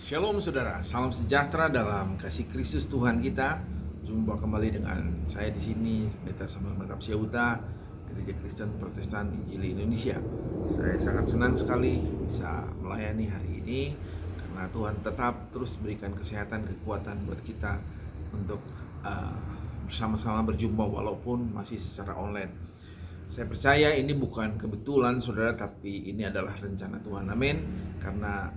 Shalom saudara, salam sejahtera dalam kasih Kristus Tuhan kita. Jumpa kembali dengan saya di sini, Pendeta Samuel Mantap Syauta, Gereja Kristen Protestan Injili Indonesia. Saya sangat senang sekali bisa melayani hari ini karena Tuhan tetap terus berikan kesehatan, kekuatan buat kita untuk bersama-sama berjumpa walaupun masih secara online. Saya percaya ini bukan kebetulan saudara, tapi ini adalah rencana Tuhan. Amin. Karena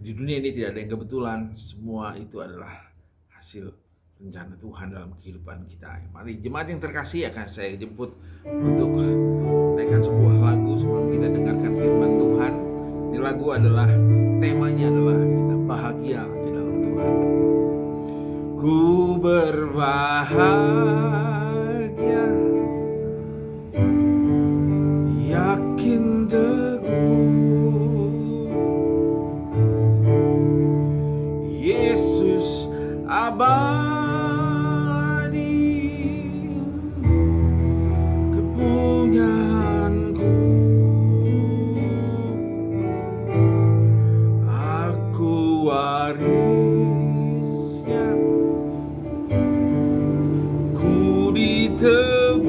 di dunia ini tidak ada yang kebetulan, semua itu adalah hasil rencana Tuhan dalam kehidupan kita. Mari jemaat yang terkasih, akan saya jemput untuk naikkan sebuah lagu sebelum kita dengarkan firman Tuhan. Ini lagu adalah, temanya adalah kita bahagia di dalam Tuhan. Ku berbahagia, yakin teguh, Yesus abadi, kepunyaanku. Aku warisnya, ku ditebus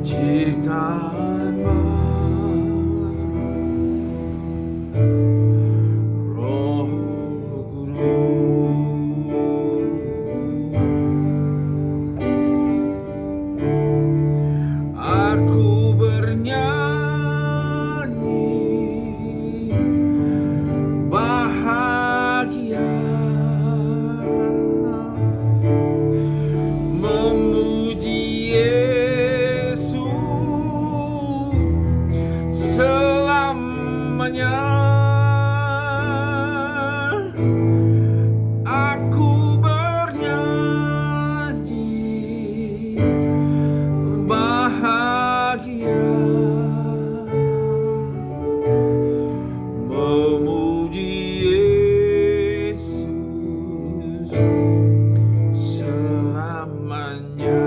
ciptaan Roh Kudus. Aku bernyanyi bahagia, memuji Yesus selamanya. Aku bernyanyi bahagia, memuji Yesus selamanya.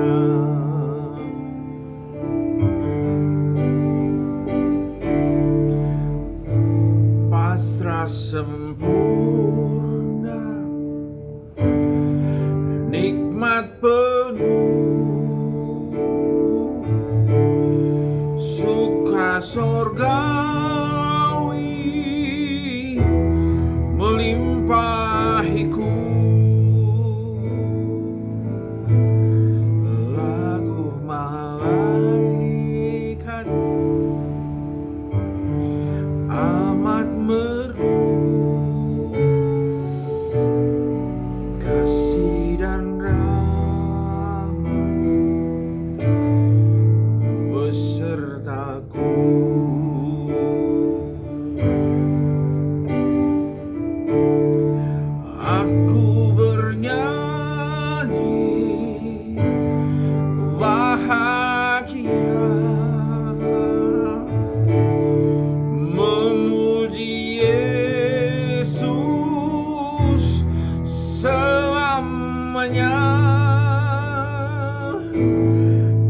Pasrah sempurna, nikmat penuh, suka sorgawi melimpahiku. Lagu malaikat amat merdu, kasih dan rahmat besertaku. Aku bernyanyi bahagia, memuji Yesus selamanya.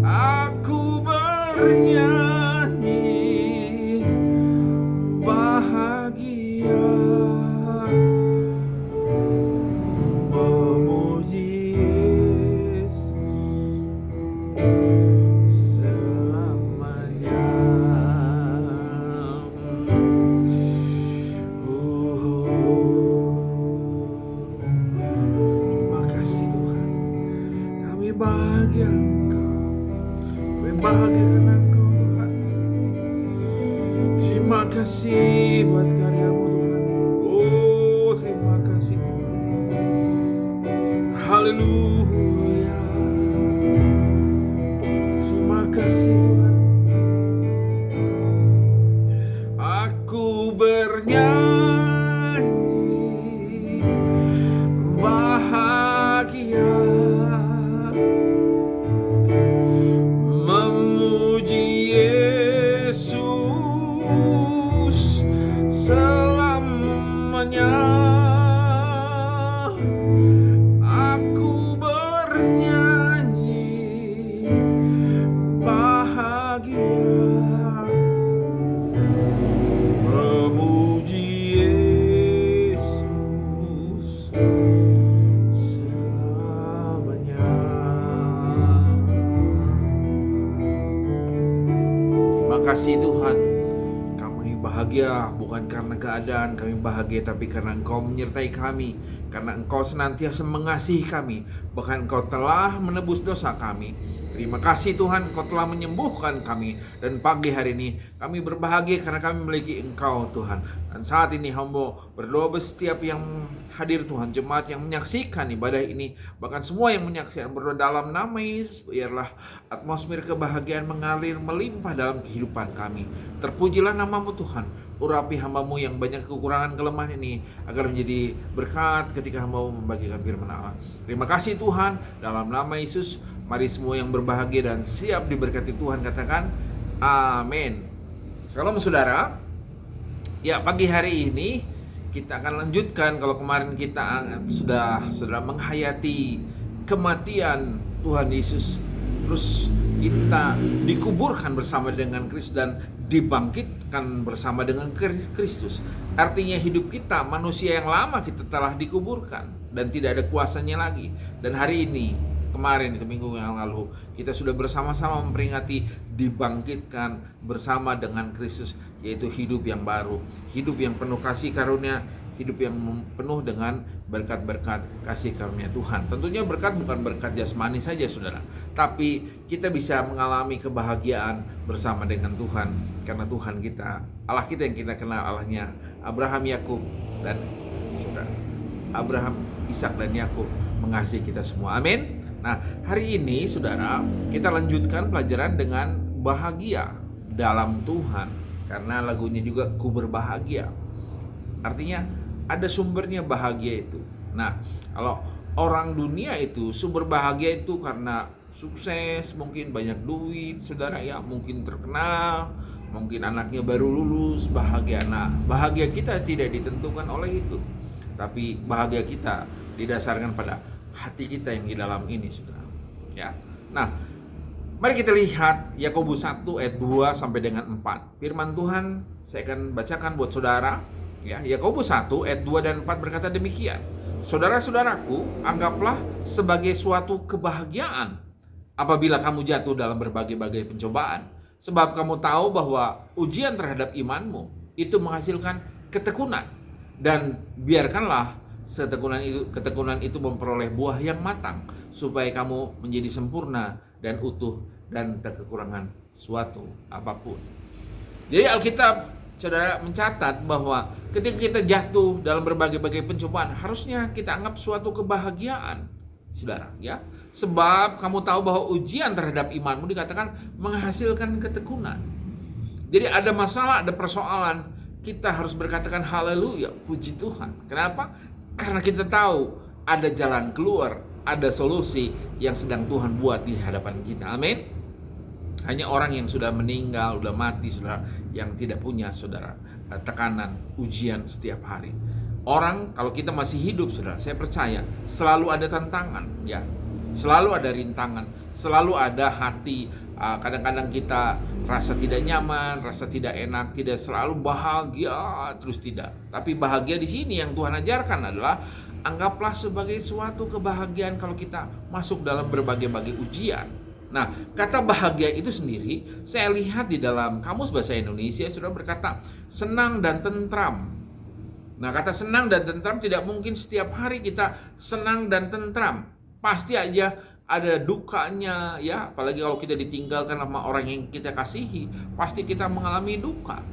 Aku bernyanyi bahagia, memuji Yesus selamanya. Terima kasih Tuhan, kami bahagia Engkau, kami bahagia karena Engkau Tuhan. Terima kasih buat karyamu Tuhan. Oh, terima kasih Tuhan. Haleluya. Terima kasih Tuhan. Aku bernyanyi bahagia, memuji Yesus selamanya. Aku bernyanyi bahagia, bahagia bukan karena keadaan kami bahagia, tapi karena Engkau menyertai kami, karena Engkau senantiasa mengasihi kami, bahkan Engkau telah menebus dosa kami. Terima kasih Tuhan, Engkau telah menyembuhkan kami. Dan pagi hari ini kami berbahagia karena kami memiliki Engkau Tuhan. Dan saat ini hamba berdoa setiap yang hadir Tuhan, jemaat yang menyaksikan ibadah ini, bahkan semua yang menyaksikan, berdoa dalam nama Yesus, biarlah atmosfer kebahagiaan mengalir melimpah dalam kehidupan kami. Terpujilah nama-Mu Tuhan. Urapi hamba-Mu yang banyak kekurangan kelemahan ini agar menjadi berkat ketika hamba-Mu membagikan firman Allah. Terima kasih Tuhan, dalam nama Yesus. Mari semua yang berbahagia dan siap diberkati Tuhan katakan amin. Shalom saudara. Ya, pagi hari ini kita akan lanjutkan. Kalau kemarin kita sudah menghayati kematian Tuhan Yesus, terus kita dikuburkan bersama dengan Kristus dan dibangkitkan bersama dengan Kristus. Artinya hidup kita, manusia yang lama kita telah dikuburkan dan tidak ada kuasanya lagi. Dan hari ini, kemarin itu minggu yang lalu, kita sudah bersama-sama memperingati dibangkitkan bersama dengan Kristus, yaitu hidup yang baru, hidup yang penuh kasih karunia, hidup yang penuh dengan berkat-berkat kasih karunia Tuhan. Tentunya berkat bukan berkat jasmani saja saudara, tapi kita bisa mengalami kebahagiaan bersama dengan Tuhan, karena Tuhan kita, Allah kita yang kita kenal, Allahnya Abraham, Yakub dan saudara, Abraham, Ishak dan Yakub mengasihi kita semua. Amin. Nah, hari ini saudara, kita lanjutkan pelajaran dengan bahagia dalam Tuhan. Karena lagunya juga ku berbahagia. Artinya ada sumbernya bahagia itu. Nah, kalau orang dunia itu sumber bahagia itu karena sukses, mungkin banyak duit, saudara ya, mungkin terkenal, mungkin anaknya baru lulus, bahagia. Nah, bahagia kita tidak ditentukan oleh itu. Tapi bahagia kita didasarkan pada hati kita yang di dalam ini, saudara. Ya. Nah, mari kita lihat Yakobus 1 ayat 2 sampai dengan 4. Firman Tuhan saya akan bacakan buat saudara. Ya, Yakobus 1 ayat 2 dan 4 berkata demikian. Saudara-saudaraku, anggaplah sebagai suatu kebahagiaan apabila kamu jatuh dalam berbagai-bagai pencobaan, sebab kamu tahu bahwa ujian terhadap imanmu itu menghasilkan ketekunan, dan biarkanlah ketekunan itu memperoleh buah yang matang, supaya kamu menjadi sempurna dan utuh dan tak kekurangan suatu apapun. Jadi Alkitab, saudara, mencatat bahwa ketika kita jatuh dalam berbagai-bagai pencobaan, harusnya kita anggap suatu kebahagiaan, saudara, ya. Sebab kamu tahu bahwa ujian terhadap imanmu dikatakan menghasilkan ketekunan. Jadi ada masalah, ada persoalan, kita harus berkatakan haleluya, puji Tuhan. Kenapa? Karena kita tahu ada jalan keluar, ada solusi yang sedang Tuhan buat di hadapan kita. Amin. Hanya orang yang sudah meninggal, sudah mati, saudara, yang tidak punya, saudara, tekanan, ujian setiap hari. Orang kalau kita masih hidup, saudara, saya percaya selalu ada tantangan, ya. Selalu ada rintangan, selalu ada hati. Kadang-kadang kita rasa tidak nyaman, rasa tidak enak, tidak selalu bahagia, terus tidak. Tapi bahagia di sini yang Tuhan ajarkan adalah anggaplah sebagai suatu kebahagiaan kalau kita masuk dalam berbagai-bagai ujian. Nah, kata bahagia itu sendiri saya lihat di dalam Kamus Bahasa Indonesia sudah berkata senang dan tentram. Nah, kata senang dan tentram tidak mungkin setiap hari kita senang dan tentram. Pasti aja ada dukanya, ya. Apalagi kalau kita ditinggalkan sama orang yang kita kasihi, pasti kita mengalami duka.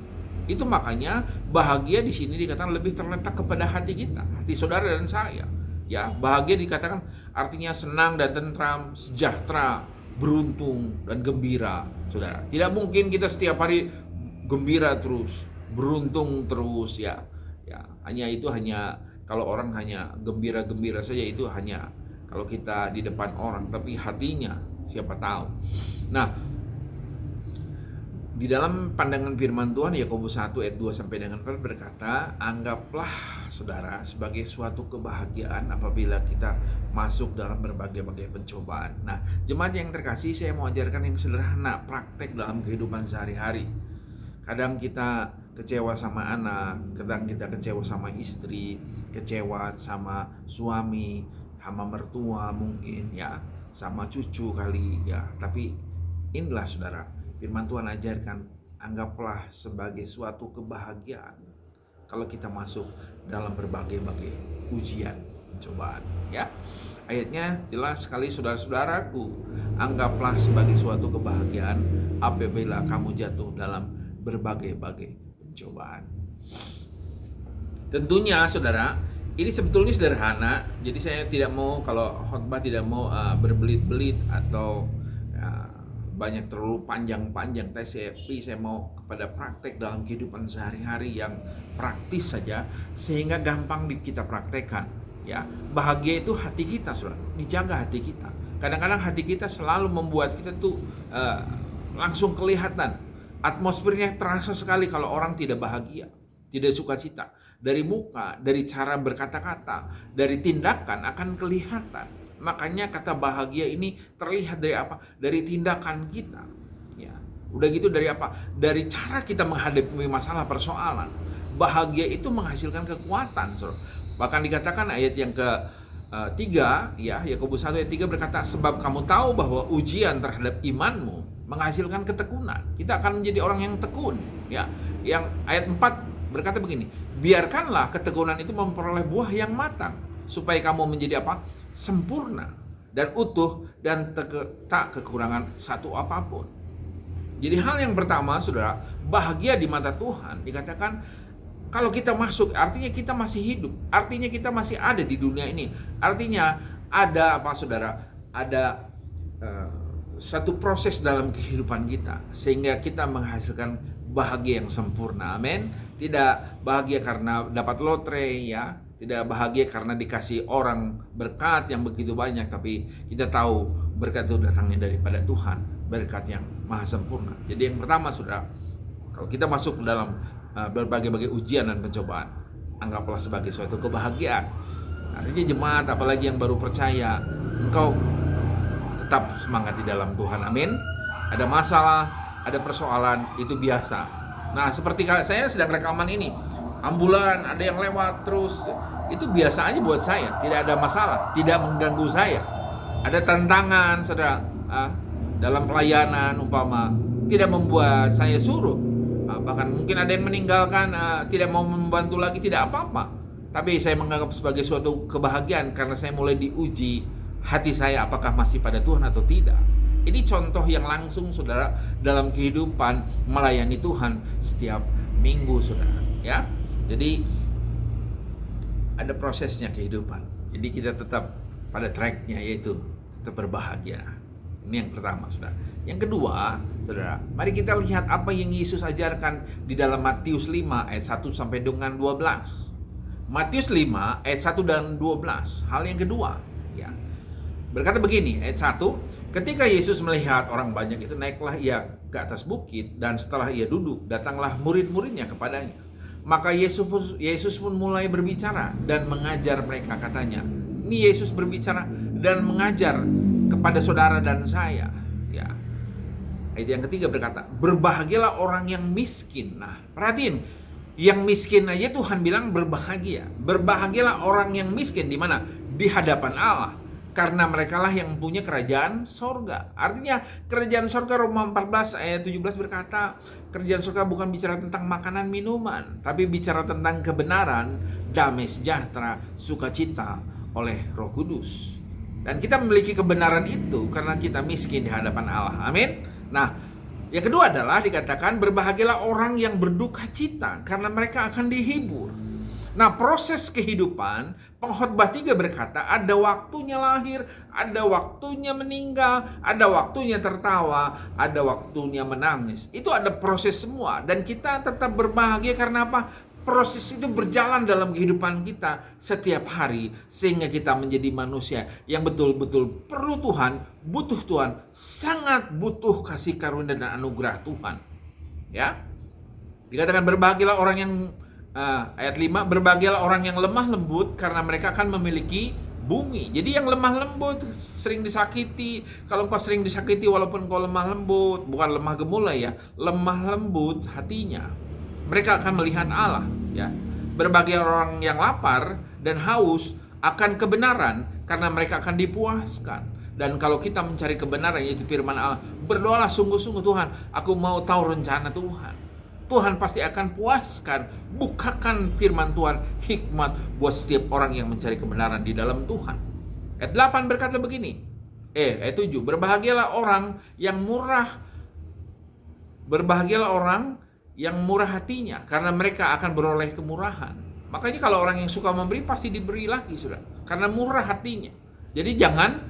Itu makanya bahagia di sini dikatakan lebih terletak kepada hati kita, hati saudara dan saya. Ya, bahagia dikatakan artinya senang dan tentram, sejahtera, beruntung dan gembira, saudara. Tidak mungkin kita setiap hari gembira terus, beruntung terus, ya. Ya, hanya kalau orang hanya gembira-gembira saja, itu hanya kalau kita di depan orang, tapi hatinya siapa tahu. Nah, di dalam pandangan firman Tuhan Yakobus 1 ayat 2 sampai dengan 4 berkata, anggaplah saudara sebagai suatu kebahagiaan apabila kita masuk dalam berbagai-bagai pencobaan. Nah, jemaat yang terkasih, saya mau ajarkan yang sederhana, praktek dalam kehidupan sehari-hari. Kadang kita kecewa sama anak, kadang kita kecewa sama istri, kecewa sama suami, sama mertua mungkin, ya, sama cucu kali, ya. Tapi inilah saudara, firman Tuhan ajarkan, anggaplah sebagai suatu kebahagiaan kalau kita masuk dalam berbagai-bagai ujian, cobaan, ya. Ayatnya jelas sekali, saudara-saudaraku, anggaplah sebagai suatu kebahagiaan apabila kamu jatuh dalam berbagai-bagai pencobaan. Tentunya saudara, ini sebetulnya sederhana, jadi saya tidak mau, kalau khotbah tidak mau berbelit-belit atau banyak terlalu panjang-panjang, tapi saya mau kepada praktek dalam kehidupan sehari-hari yang praktis saja, sehingga gampang kita praktekkan. Ya, bahagia itu hati kita, saudara. Dijaga hati kita. Kadang-kadang hati kita selalu membuat kita tuh langsung kelihatan. Atmosfernya terasa sekali kalau orang tidak bahagia, tidak sukacita. Dari muka, dari cara berkata-kata, dari tindakan akan kelihatan. Makanya kata bahagia ini terlihat dari apa? Dari tindakan kita. Ya. Udah gitu dari apa? Dari cara kita menghadapi masalah persoalan. Bahagia itu menghasilkan kekuatan, saudara. Bahkan dikatakan ayat yang ke-3, ya, Yakobus 1 ayat 3 berkata, sebab kamu tahu bahwa ujian terhadap imanmu menghasilkan ketekunan. Kita akan menjadi orang yang tekun, ya. Yang ayat 4 berkata begini, biarkanlah ketekunan itu memperoleh buah yang matang, supaya kamu menjadi apa? Sempurna dan utuh dan tak kekurangan satu apapun. Jadi hal yang pertama, saudara, bahagia di mata Tuhan dikatakan kalau kita masuk, artinya kita masih hidup, artinya kita masih ada di dunia ini, artinya ada apa, saudara? Ada satu proses dalam kehidupan kita sehingga kita menghasilkan bahagia yang sempurna. Amin. Tidak bahagia karena dapat lotre, ya. Tidak bahagia karena dikasih orang berkat yang begitu banyak, tapi kita tahu berkat itu datangnya daripada Tuhan, berkat yang maha sempurna. Jadi yang pertama, saudara, kalau kita masuk ke dalam berbagai-bagai ujian dan pencobaan, anggaplah sebagai suatu kebahagiaan. Artinya jemaat, apalagi yang baru percaya, engkau tetap semangat di dalam Tuhan. Amin. Ada masalah, ada persoalan, itu biasa. Nah, seperti saya sedang rekaman ini, ambulan ada yang lewat terus, itu biasa aja buat saya, tidak ada masalah, tidak mengganggu saya. Ada tantangan, saudara, dalam pelayanan umpama, tidak membuat saya surut. Bahkan mungkin ada yang meninggalkan, tidak mau membantu lagi, tidak apa-apa. Tapi saya menganggap sebagai suatu kebahagiaan karena saya mulai diuji hati saya apakah masih pada Tuhan atau tidak. Ini contoh yang langsung, saudara, dalam kehidupan melayani Tuhan setiap minggu, saudara, ya. Jadi ada prosesnya kehidupan. Jadi kita tetap pada tracknya, yaitu tetap berbahagia. Ini yang pertama, saudara. Yang kedua, saudara, mari kita lihat apa yang Yesus ajarkan di dalam Matius 5 ayat 1 sampai dengan 12. Matius 5 ayat 1 dan 12. Hal yang kedua, ya. Berkata begini, ayat 1, ketika Yesus melihat orang banyak itu, naiklah ia ke atas bukit, dan setelah ia duduk, datanglah murid-muridnya kepadanya. Maka Yesus pun mulai berbicara dan mengajar mereka, katanya. Ini Yesus berbicara dan mengajar kepada saudara dan saya, ya. Ayat yang ketiga berkata, berbahagialah orang yang miskin. Nah, perhatiin, yang miskin aja Tuhan bilang berbahagia. Berbahagialah orang yang miskin di mana? Di hadapan Allah. Karena merekalah yang punya kerajaan sorga. Artinya kerajaan sorga, Roma 14 ayat 17 berkata, kerajaan sorga bukan bicara tentang makanan minuman, tapi bicara tentang kebenaran, damai sejahtera, sukacita oleh Roh Kudus. Dan kita memiliki kebenaran itu karena kita miskin di hadapan Allah. Amin. Nah, yang kedua adalah dikatakan berbahagialah orang yang berduka cita karena mereka akan dihibur. Nah, proses kehidupan, pengkhotbah 3 berkata, ada waktunya lahir, ada waktunya meninggal, ada waktunya tertawa, ada waktunya menangis. Itu ada proses semua, dan kita tetap berbahagia karena apa? Proses itu berjalan dalam kehidupan kita setiap hari, sehingga kita menjadi manusia yang betul-betul perlu Tuhan, butuh Tuhan, sangat butuh kasih karunia dan anugerah Tuhan. Ya, dikatakan berbahagialah orang yang ayat 5, berbahagialah orang yang lemah lembut karena mereka akan memiliki bumi. Jadi yang lemah lembut, sering disakiti. Kalau engkau sering disakiti walaupun engkau lemah lembut, bukan lemah gemulai ya, lemah lembut hatinya, mereka akan melihat Allah, ya. Berbahagialah orang yang lapar dan haus akan kebenaran karena mereka akan dipuaskan. Dan kalau kita mencari kebenaran, yaitu firman Allah, berdoalah sungguh-sungguh, Tuhan, aku mau tahu rencana Tuhan. Tuhan pasti akan puaskan. Bukakan firman Tuhan, hikmat buat setiap orang yang mencari kebenaran di dalam Tuhan. Ayat 8 berkata begini. Ayat 7, berbahagialah orang yang murah hatinya, karena mereka akan beroleh kemurahan. Makanya kalau orang yang suka memberi pasti diberi lagi, Saudara, karena murah hatinya. Jadi jangan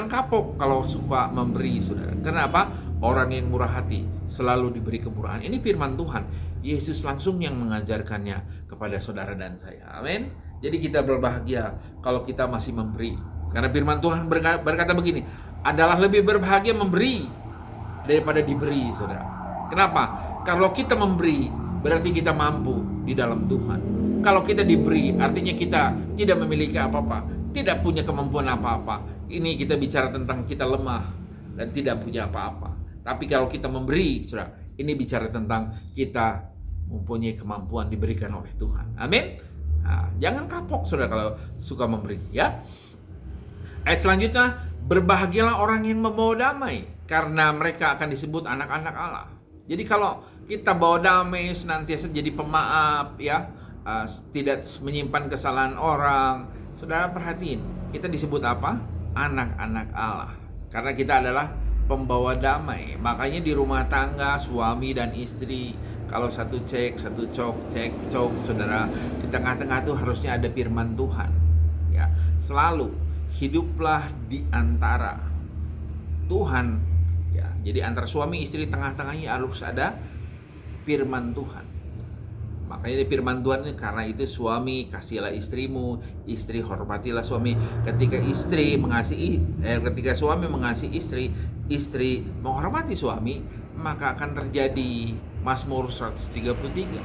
kapok kalau suka memberi, Saudara. Kenapa? Orang yang murah hati selalu diberi kemurahan. Ini firman Tuhan. Yesus langsung yang mengajarkannya kepada saudara dan saya. Amin. Jadi kita berbahagia kalau kita masih memberi. Karena firman Tuhan berkata begini, adalah lebih berbahagia memberi daripada diberi, Saudara. Kenapa? Kalau kita memberi, berarti kita mampu di dalam Tuhan. Kalau kita diberi, artinya kita tidak memiliki apa-apa, tidak punya kemampuan apa-apa. Ini kita bicara tentang kita lemah dan tidak punya apa-apa. Tapi kalau kita memberi, Saudara, ini bicara tentang kita mempunyai kemampuan diberikan oleh Tuhan. Amin. Nah, jangan kapok, Saudara, kalau suka memberi, ya. Ayat selanjutnya, berbahagialah orang yang membawa damai, karena mereka akan disebut anak-anak Allah. Jadi kalau kita bawa damai, senantiasa jadi pemaaf, ya, tidak menyimpan kesalahan orang, Saudara perhatiin, kita disebut apa? Anak-anak Allah. Karena kita adalah pembawa damai. Makanya di rumah tangga, suami dan istri, kalau satu cek, Saudara, di tengah-tengah itu harusnya ada firman Tuhan. Ya, selalu hiduplah di antara Tuhan, ya. Jadi antara suami istri, tengah-tengahnya harus ada firman Tuhan. Makanya di firman Tuhan ini, karena itu suami kasihilah istrimu, istri hormatilah suami. Ketika suami mengasihi istri, istri menghormati suami, maka akan terjadi Mazmur 133.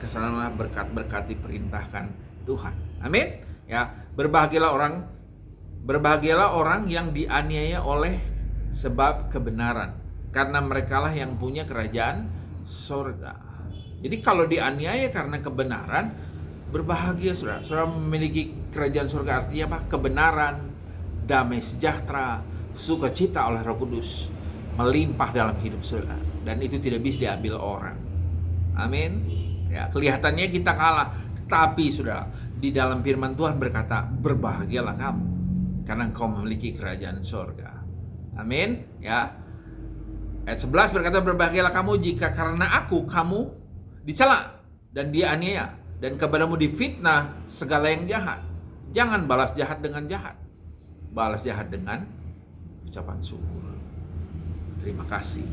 Kesanalah berkat-berkat diperintahkan Tuhan. Amin. Ya, berbahagialah orang yang dianiaya oleh sebab kebenaran, karena merekalah yang punya kerajaan surga. Jadi kalau dianiaya karena kebenaran, berbahagia, Saudara. Saudara memiliki kerajaan surga, artinya apa? Kebenaran, damai sejahtera, sukacita oleh Roh Kudus melimpah dalam hidup Saudara, dan itu tidak bisa diambil orang. Amin. Ya, kelihatannya kita kalah, tapi Saudara, di dalam firman Tuhan berkata, berbahagialah kamu karena engkau memiliki kerajaan surga. Amin. Ya. Ayat 11 berkata, berbahagialah kamu jika karena aku kamu dicela dan dianiaya, dan kepadamu difitnah segala yang jahat. Jangan balas jahat dengan jahat, balas jahat dengan ucapan syukur. Terima kasih.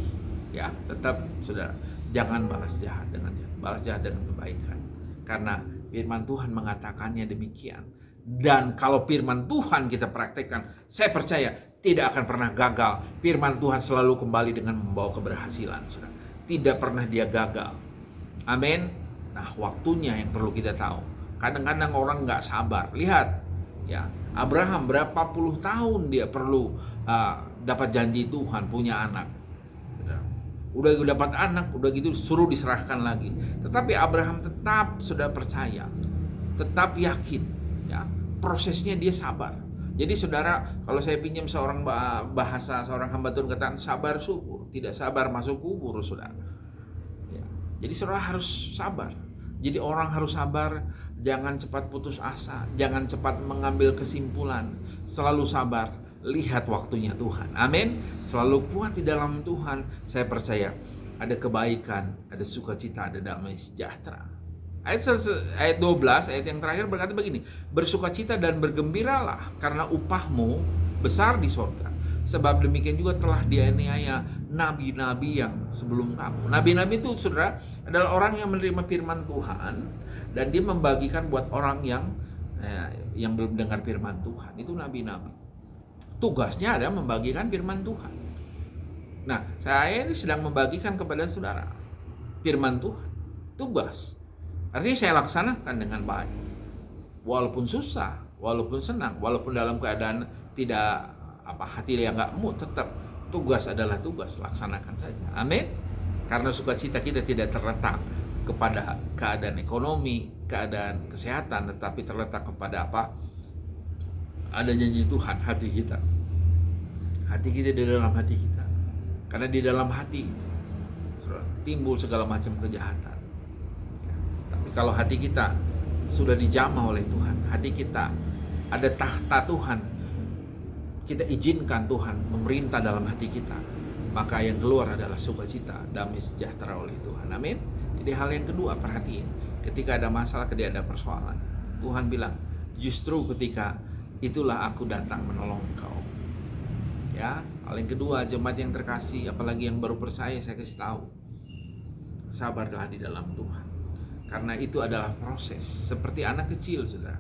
Ya, tetap Saudara, jangan balas jahat dengan jahat, balas jahat dengan kebaikan. Karena firman Tuhan mengatakannya demikian. Dan kalau firman Tuhan kita praktekkan, saya percaya tidak akan pernah gagal. Firman Tuhan selalu kembali dengan membawa keberhasilan, Saudara. Tidak pernah dia gagal. Amin. Nah, waktunya yang perlu kita tahu. Kadang-kadang orang nggak sabar. Lihat, ya, Abraham berapa puluh tahun dia perlu dapat janji Tuhan, punya anak. Udah dapat anak, udah gitu suruh diserahkan lagi. Tetapi Abraham tetap sudah percaya, tetap yakin, ya. Prosesnya dia sabar. Jadi Saudara, kalau saya pinjam seorang bahasa seorang hamba Tuhan, katakan sabar syukur, tidak sabar masuk kubur, Saudara. Ya. Jadi Saudara harus sabar. Jadi orang harus sabar, jangan cepat putus asa, jangan cepat mengambil kesimpulan, selalu sabar. Lihat waktunya Tuhan. Amin. Selalu kuat di dalam Tuhan. Saya percaya ada kebaikan, ada sukacita, ada damai sejahtera. Ayat 12, ayat yang terakhir berkata begini, bersukacita dan bergembiralah karena upahmu besar di sorga. Sebab demikian juga telah dianiaya nabi-nabi yang sebelum kamu. Nabi-nabi itu, Saudara, adalah orang yang menerima firman Tuhan dan dia membagikan buat orang yang belum dengar firman Tuhan. Itu nabi-nabi. Tugasnya adalah membagikan firman Tuhan. Nah, saya ini sedang membagikan kepada Saudara firman Tuhan. Tugas. Artinya saya laksanakan dengan baik. Walaupun susah, walaupun senang, walaupun dalam keadaan tidak hati yang enggak mood, tetap tugas adalah tugas, laksanakan saja. Amin. Karena sukacita kita tidak terletak kepada keadaan ekonomi, keadaan kesehatan, tetapi terletak kepada ada janji Tuhan hati kita. Hati kita di dalam hati kita. Karena di dalam hati timbul segala macam kejahatan. Tapi kalau hati kita sudah dijamah oleh Tuhan, hati kita ada tahta Tuhan, kita izinkan Tuhan memerintah dalam hati kita, maka yang keluar adalah sukacita, damai sejahtera oleh Tuhan. Amin. Jadi hal yang kedua, perhatiin, ketika ada masalah, ketika ada persoalan, Tuhan bilang, justru ketika itulah aku datang menolong engkau. Ya, hal yang kedua, jemaat yang terkasih, apalagi yang baru percaya, saya kasih tahu, sabarlah di dalam Tuhan. Karena itu adalah proses. Seperti anak kecil, saudara.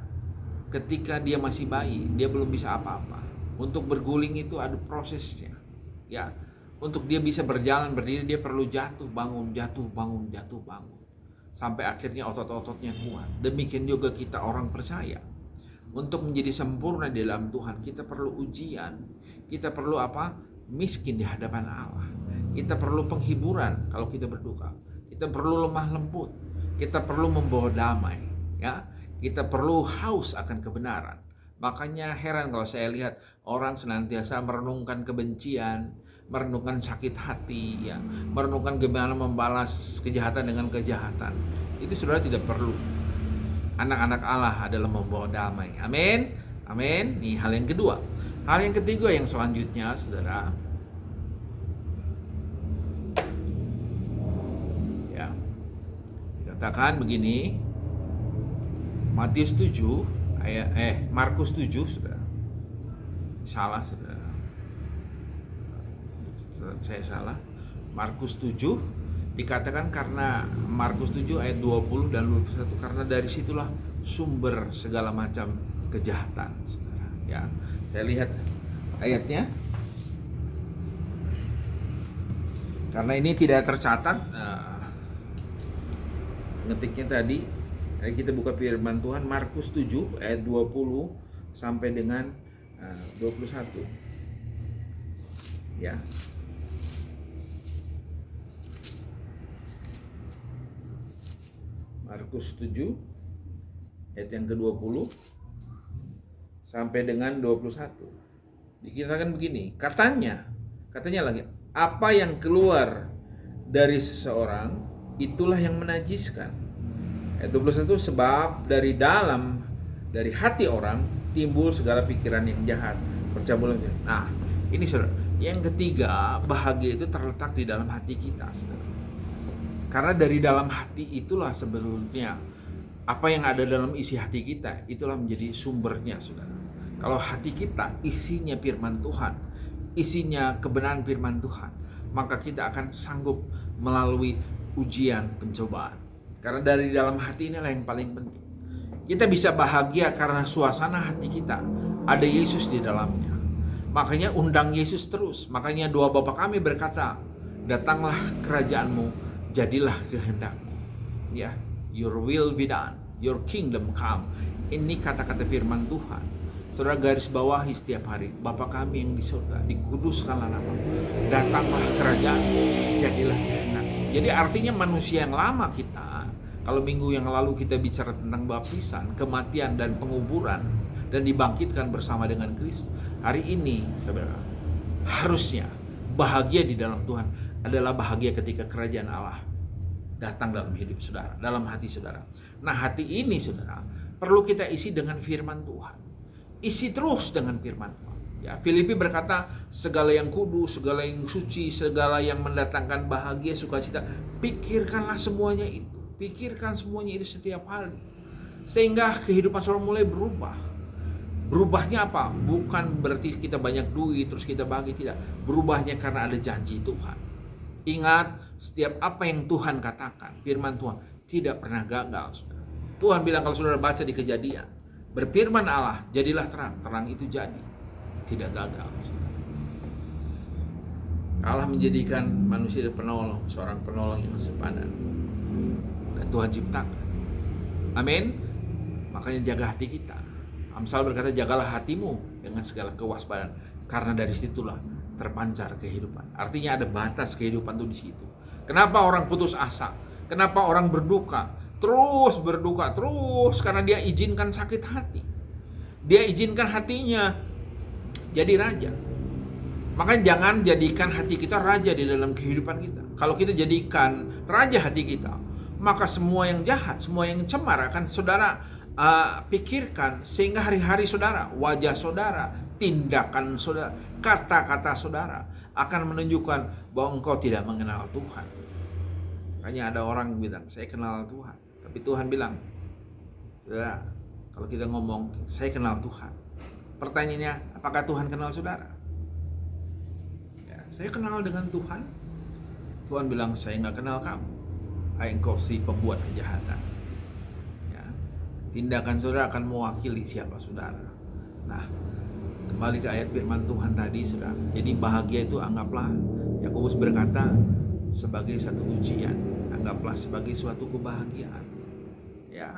Ketika dia masih bayi, dia belum bisa apa-apa. Untuk berguling itu ada prosesnya. Ya, untuk dia bisa berjalan, berdiri, dia perlu jatuh, bangun, jatuh, bangun, jatuh, bangun. Sampai akhirnya otot-ototnya kuat. Demikian juga kita orang percaya. Untuk menjadi sempurna di dalam Tuhan, kita perlu ujian. Kita perlu apa? Miskin di hadapan Allah. Kita perlu penghiburan kalau kita berduka. Kita perlu lemah lembut. Kita perlu membawa damai, ya. Kita perlu haus akan kebenaran. Makanya heran kalau saya lihat orang senantiasa merenungkan kebencian, merenungkan sakit hati, ya, merenungkan gimana membalas kejahatan dengan kejahatan. Itu saudara tidak perlu. Anak-anak Allah adalah membawa damai. Amin. Amin. Ini hal yang kedua. Hal yang ketiga yang selanjutnya, saudara, ya, katakan begini, Matius 7 Markus 7, saudara. Salah, saudara. Saya salah. Markus 7 dikatakan, karena Markus 7 ayat 20 dan 21, karena dari situlah sumber segala macam kejahatan, saudara. Ya, saya lihat ayatnya. Karena ini tidak tercatat, ngetiknya tadi. Kita buka firman Tuhan Markus 7 ayat 20 sampai dengan 21. Ya. Markus 7 ayat yang ke-20 sampai dengan 21. Dikatakan begini, katanya lagi, apa yang keluar dari seseorang itulah yang menajiskan. Ayat 21, sebab dari hati orang timbul segala pikiran yang jahat, percabulan. Nah, ini saudara, yang ketiga, bahagia itu terletak di dalam hati kita, saudara. Karena dari dalam hati itulah sebetulnya apa yang ada dalam isi hati kita, itulah menjadi sumbernya, saudara. Kalau hati kita isinya firman Tuhan, isinya kebenaran firman Tuhan, maka kita akan sanggup melalui ujian, pencobaan. Karena dari dalam hati inilah yang paling penting. Kita bisa bahagia karena suasana hati kita ada Yesus di dalamnya. Makanya undang Yesus terus. Makanya doa Bapa kami berkata, datanglah kerajaanmu, jadilah kehendakmu. Ya, your will be done, your kingdom come. Ini kata-kata firman Tuhan. Saudara garis bawahi setiap hari, Bapa kami yang di surga, dikuduskanlah namamu. Datanglah kerajaanmu, jadilah kehendakmu. Jadi artinya manusia yang lama kita, kalau minggu yang lalu kita bicara tentang baptisan, kematian dan penguburan, dan dibangkitkan bersama dengan Kristus. Hari ini, saudara, harusnya bahagia di dalam Tuhan adalah bahagia ketika kerajaan Allah datang dalam hidup saudara, dalam hati saudara. Nah, hati ini, saudara, perlu kita isi dengan firman Tuhan. Isi terus dengan firman Tuhan. Ya, Filipi berkata, segala yang kudus, segala yang suci, segala yang mendatangkan bahagia, sukacita, pikirkanlah semuanya itu. Pikirkan semuanya itu setiap hari. Sehingga kehidupan saudara mulai berubah. Berubahnya apa? Bukan berarti kita banyak duit terus kita bahagia, tidak. Berubahnya karena ada janji Tuhan. Ingat, setiap apa yang Tuhan katakan, firman Tuhan tidak pernah gagal, saudara. Tuhan bilang, kalau saudara baca di Kejadian, berfirman Allah, jadilah terang. Terang itu jadi, tidak gagal, saudara. Allah menjadikan manusia penolong, seorang penolong yang sepadan. Dan Tuhan ciptakan. Amin. Makanya jaga hati kita. Amsal berkata, jagalah hatimu dengan segala kewaspadaan, karena dari situlah terpancar kehidupan. Artinya ada batas kehidupan tuh di situ. Kenapa orang putus asa? Kenapa orang berduka? Terus berduka terus karena dia izinkan sakit hati. Dia izinkan hatinya jadi raja. Maka jangan jadikan hati kita raja di dalam kehidupan kita. Kalau kita jadikan raja hati kita, maka semua yang jahat, semua yang cemar akan saudara pikirkan, sehingga hari-hari saudara, wajah saudara, tindakan saudara, kata-kata saudara akan menunjukkan bahwa engkau tidak mengenal Tuhan. Makanya ada orang bilang, saya kenal Tuhan. Tapi Tuhan bilang, saudara, kalau kita ngomong, saya kenal Tuhan. Pertanyaannya, apakah Tuhan kenal saudara? Saya kenal dengan Tuhan. Tuhan bilang, saya nggak kenal kamu. Hai engkau si pembuat kejahatan. Ya. Tindakan saudara akan mewakili siapa saudara. Nah, kembali ke ayat firman Tuhan tadi, saudara. Jadi bahagia itu anggaplah, Yakobus berkata, sebagai satu ujian. Anggaplah sebagai suatu kebahagiaan. Ya.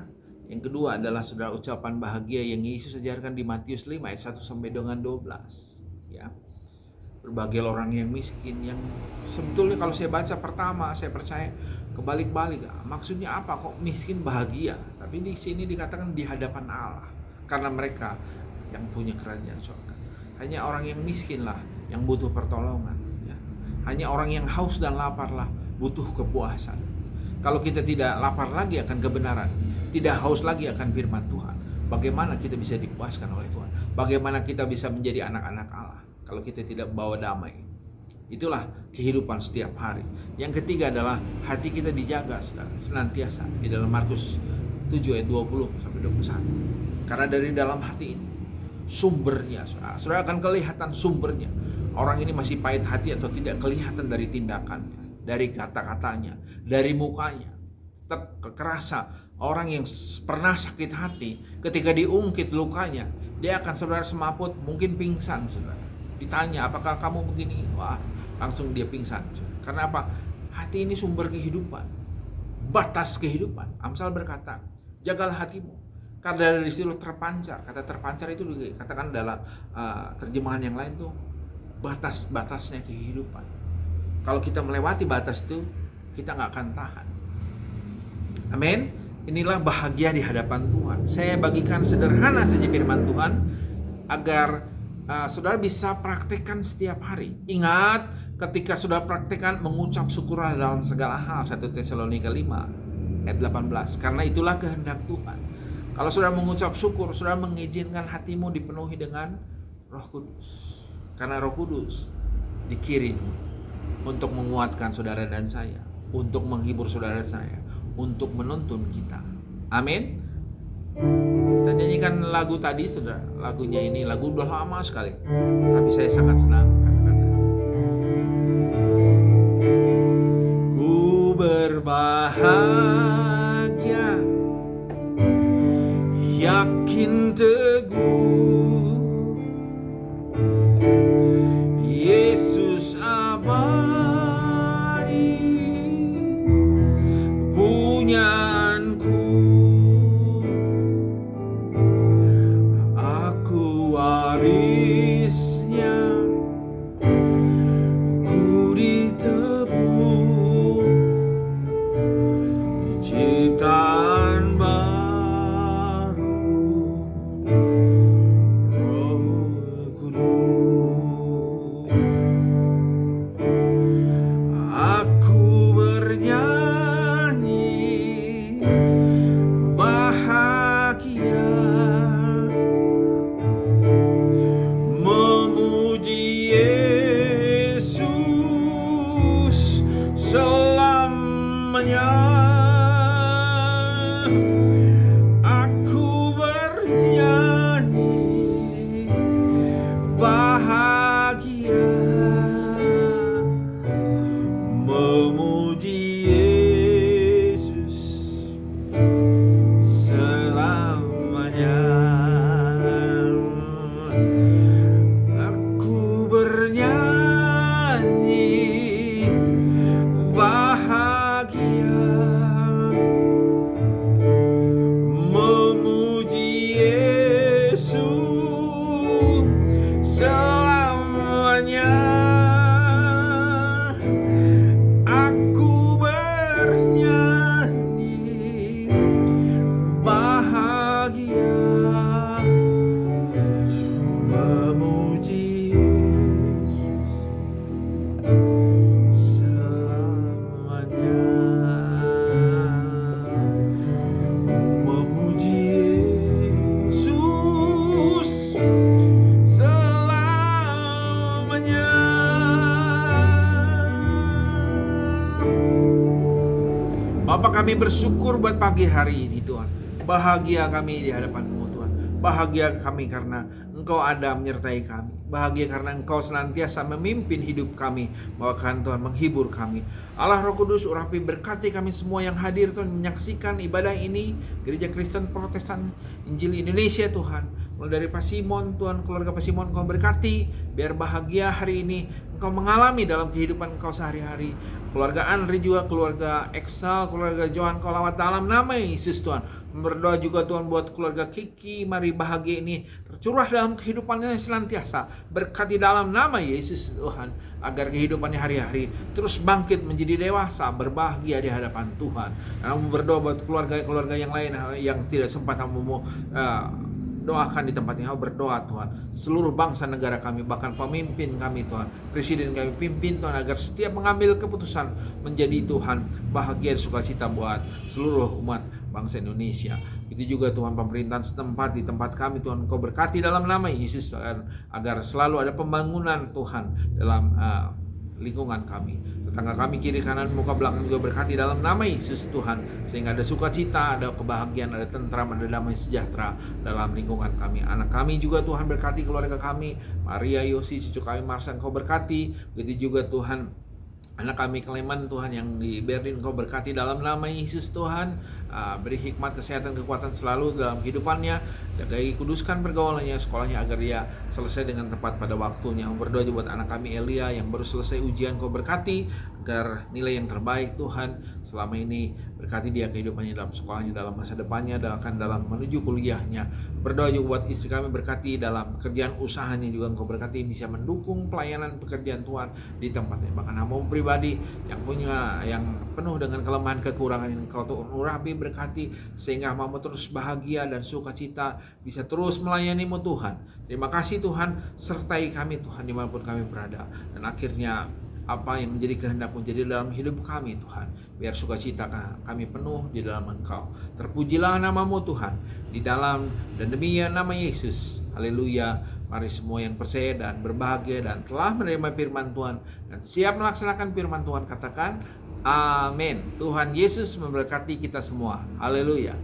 Yang kedua adalah saudara, ucapan bahagia yang Yesus ajarkan di Matius 5 ayat 1 sampai dengan 12. Ya. Berbagai orang yang miskin, yang sebetulnya kalau saya baca pertama saya percaya kebalik-balik. Maksudnya apa kok miskin bahagia? Tapi di sini dikatakan di hadapan Allah, karena mereka yang punya kerajaan surga. Hanya orang yang miskinlah yang butuh pertolongan, ya. Hanya orang yang haus dan laparlah butuh kepuasan. Kalau kita tidak lapar lagi akan kebenaran, tidak haus lagi akan firman Tuhan, bagaimana kita bisa dipuaskan oleh Tuhan? Bagaimana kita bisa menjadi anak-anak Allah kalau kita tidak bawa damai? Itulah kehidupan setiap hari. Yang ketiga adalah hati kita dijaga senantiasa di dalam Markus 7 ayat 20 sampai 21. Karena dari dalam hati ini sumbernya, saudara akan kelihatan sumbernya. Orang ini masih pahit hati atau tidak, kelihatan dari tindakannya, dari kata-katanya, dari mukanya. Tetap kerasa orang yang pernah sakit hati, ketika diungkit lukanya, dia akan saudara semaput, mungkin pingsan saudara. Ditanya, apakah kamu begini? Wah, langsung dia pingsan. Karena apa? Hati ini sumber kehidupan, batas kehidupan. Amsal berkata, jagalah hatimu, karena dari situ terpancar. Kata terpancar itu dikatakan dalam terjemahan yang lain tuh batas-batasnya kehidupan. Kalau kita melewati batas itu, kita nggak akan tahan. Amin. Inilah bahagia di hadapan Tuhan. Saya bagikan sederhana saja firman Tuhan agar saudara bisa praktekkan setiap hari. Ingat, ketika saudara praktekkan, mengucap syukurlah dalam segala hal. 1 Tesalonika 5 ayat 18. Karena itulah kehendak Tuhan. Kalau saudara mengucap syukur, saudara mengizinkan hatimu dipenuhi dengan Roh Kudus. Karena Roh Kudus dikirim untuk menguatkan saudara dan saya, untuk menghibur saudara saya, untuk menuntun kita. Amin. Kita nyanyikan lagu tadi, saudara. Lagunya ini lagu udah lama sekali, tapi saya sangat senang kata-kata. Ku berbahagia, yakin teguh, Yesus abadi punyaanku. Aku warisnya, ku ditebus Kami bersyukur buat pagi hari ini Tuhan. Bahagia kami di hadapan-Mu Tuhan. Bahagia kami karena Engkau ada menyertai kami. Bahagia karena Engkau senantiasa memimpin hidup kami. Bahkan Tuhan menghibur kami. Allah Roh Kudus urapi berkati kami semua yang hadir Tuhan, menyaksikan ibadah ini. Gereja Kristen Protestan Injil Indonesia Tuhan. Mulai dari Pak Simon Tuhan, keluarga Pak Simon Engkau berkati. Biar bahagia hari ini Engkau mengalami dalam kehidupan Engkau sehari-hari. Keluarga Andri juga, keluarga Eksal, keluarga Johan Kau lawat dalam nama Yesus Tuhan. Berdoa juga Tuhan buat keluarga Kiki, mari bahagia ini tercurah dalam kehidupannya senantiasa. Berkati dalam nama Yesus Tuhan, agar kehidupannya hari-hari terus bangkit menjadi dewasa, berbahagia di hadapan Tuhan. Dan berdoa buat keluarga-keluarga yang lain yang tidak sempat doakan di tempat yang berdoa Tuhan. Seluruh bangsa negara kami, bahkan pemimpin kami Tuhan, presiden kami pimpin Tuhan, agar setiap mengambil keputusan menjadi Tuhan bahagia dan sukacita buat seluruh umat bangsa Indonesia. Itu juga Tuhan pemerintahan setempat di tempat kami Tuhan, Kau berkati dalam nama Yesus agar selalu ada pembangunan Tuhan dalam lingkungan kami. Tetangga kami kiri kanan muka belakang juga berkati dalam nama Yesus Tuhan, sehingga ada sukacita, ada kebahagiaan, ada tentram, ada damai sejahtera dalam lingkungan kami. Anak kami juga Tuhan berkati, keluarga kami, Maria, Yosi, cucu kami Marsa Engkau berkati. Begitu juga Tuhan anak kami Clement Tuhan yang di Berlin Engkau berkati dalam nama Yesus Tuhan. Beri hikmat, kesehatan, kekuatan selalu dalam kehidupannya. Jagai, kuduskan pergaulannya, sekolahnya agar dia selesai dengan tepat pada waktunya. Berdoa juga buat anak kami Elia yang baru selesai ujian, Kau berkati agar nilai yang terbaik Tuhan selama ini. Berkati dia kehidupannya dalam sekolahnya, dalam masa depannya, dalam menuju kuliahnya. Berdoa juga buat istri kami, berkati dalam pekerjaan usahanya juga Engkau berkati, bisa mendukung pelayanan pekerjaan Tuhan di tempatnya. Bahkan hamba pribadi yang penuh dengan kelemahan kekurangan yang Engkau urapi berkati, sehingga hamba terus bahagia dan sukacita bisa terus melayani-Mu Tuhan. Terima kasih Tuhan, sertai kami Tuhan dimanapun kami berada. Dan akhirnya apa yang menjadi kehendak-Mu jadi dalam hidup kami Tuhan, biar sukacita kami penuh di dalam Engkau. Terpujilah nama-Mu Tuhan di dalam dan demi nama Yesus. Haleluya. Mari semua yang percaya dan berbahagia dan telah menerima firman Tuhan dan siap melaksanakan firman Tuhan katakan amin. Tuhan Yesus memberkati kita semua. Haleluya.